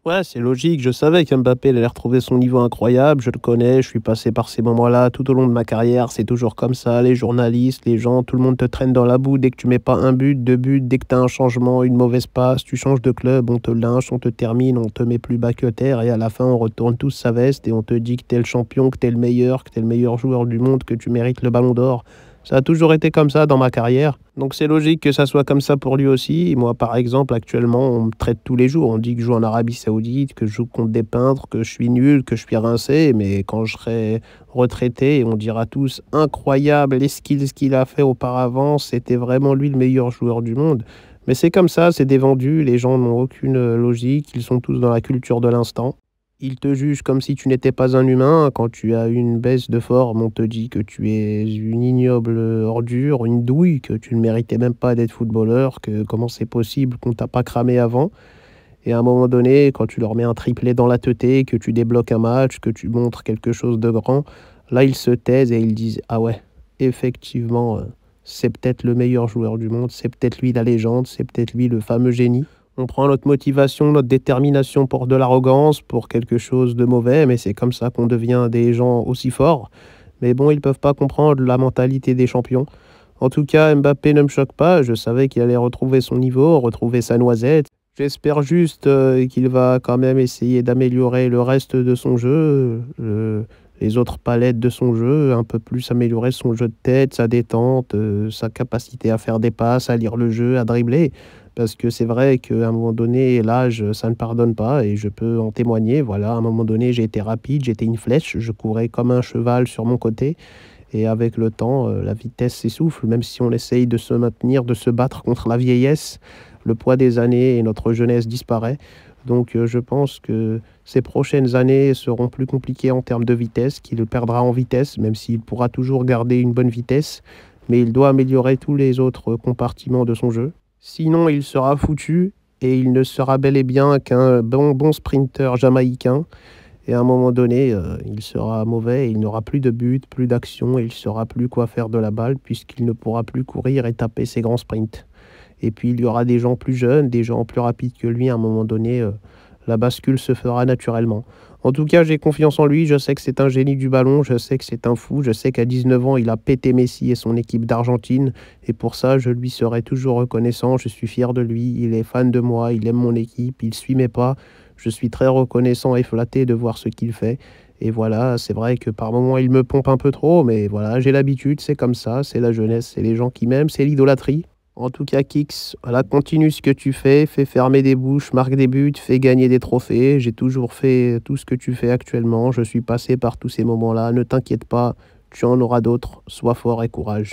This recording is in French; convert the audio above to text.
Ouais, c'est logique. Je savais qu'Mbappé allait retrouver son niveau incroyable. Je le connais, je suis passé par ces moments-là tout au long de ma carrière. C'est toujours comme ça. Les journalistes, les gens, tout le monde te traîne dans la boue dès que tu mets pas un but, deux buts, dès que tu as un changement, une mauvaise passe, tu changes de club, on te lynche, on te termine, on te met plus bas que terre et à la fin, on retourne tous sa veste et on te dit que t'es le champion, que t'es le meilleur, que t'es le meilleur joueur du monde, que tu mérites le ballon d'or. Ça a toujours été comme ça dans ma carrière. Donc c'est logique que ça soit comme ça pour lui aussi. Et moi, par exemple, actuellement, on me traite tous les jours. On dit que je joue en Arabie Saoudite, que je joue contre des peintres, que je suis nul, que je suis rincé. Mais quand je serai retraité, on dira tous incroyable les skills qu'il a fait auparavant. C'était vraiment lui le meilleur joueur du monde. Mais c'est comme ça, c'est des vendus. Les gens n'ont aucune logique. Ils sont tous dans la culture de l'instant. Ils te jugent comme si tu n'étais pas un humain. Quand tu as une baisse de forme, on te dit que tu es une ignoble ordure, une douille, que tu ne méritais même pas d'être footballeur, que comment c'est possible qu'on t'a pas cramé avant. Et à un moment donné, quand tu leur mets un triplé dans la teuté, que tu débloques un match, que tu montres quelque chose de grand, là ils se taisent et ils disent ah ouais, effectivement, c'est peut-être le meilleur joueur du monde, c'est peut-être lui la légende, c'est peut-être lui le fameux génie. On prend notre motivation, notre détermination pour de l'arrogance, pour quelque chose de mauvais, mais c'est comme ça qu'on devient des gens aussi forts. Mais bon, ils peuvent pas comprendre la mentalité des champions. En tout cas, Mbappé ne me choque pas. Je savais qu'il allait retrouver son niveau, retrouver sa noisette. J'espère juste qu'il va quand même essayer d'améliorer le reste de son jeu, les autres palettes de son jeu, un peu plus améliorer son jeu de tête, sa détente, sa capacité à faire des passes, à lire le jeu, à dribbler. Parce que c'est vrai qu'à un moment donné, l'âge, ça ne pardonne pas et je peux en témoigner. Voilà, à un moment donné, j'ai été rapide, j'étais une flèche, je courais comme un cheval sur mon côté. Et avec le temps, la vitesse s'essouffle, même si on essaye de se maintenir, de se battre contre la vieillesse, le poids des années et notre jeunesse disparaît. Donc je pense que ces prochaines années seront plus compliquées en termes de vitesse, qu'il perdra en vitesse, même s'il pourra toujours garder une bonne vitesse, mais il doit améliorer tous les autres compartiments de son jeu. Sinon, il sera foutu et il ne sera bel et bien qu'un bon sprinter jamaïcain. Et à un moment donné, il sera mauvais, et il n'aura plus de but, plus d'action, et il ne saura plus quoi faire de la balle puisqu'il ne pourra plus courir et taper ses grands sprints. Et puis il y aura des gens plus jeunes, des gens plus rapides que lui. À un moment donné, la bascule se fera naturellement. En tout cas, j'ai confiance en lui. Je sais que c'est un génie du ballon. Je sais que c'est un fou. Je sais qu'à 19 ans, il a pété Messi et son équipe d'Argentine. Et pour ça, je lui serai toujours reconnaissant. Je suis fier de lui. Il est fan de moi. Il aime mon équipe. Il suit mes pas. Je suis très reconnaissant et flatté de voir ce qu'il fait. Et voilà, c'est vrai que par moments, il me pompe un peu trop. Mais voilà, j'ai l'habitude. C'est comme ça. C'est la jeunesse. C'est les gens qui m'aiment. C'est l'idolâtrie. En tout cas, Kix, voilà, continue ce que tu fais fermer des bouches, marque des buts, fais gagner des trophées. J'ai toujours fait tout ce que tu fais actuellement. Je suis passé par tous ces moments-là. Ne t'inquiète pas, tu en auras d'autres. Sois fort et courage.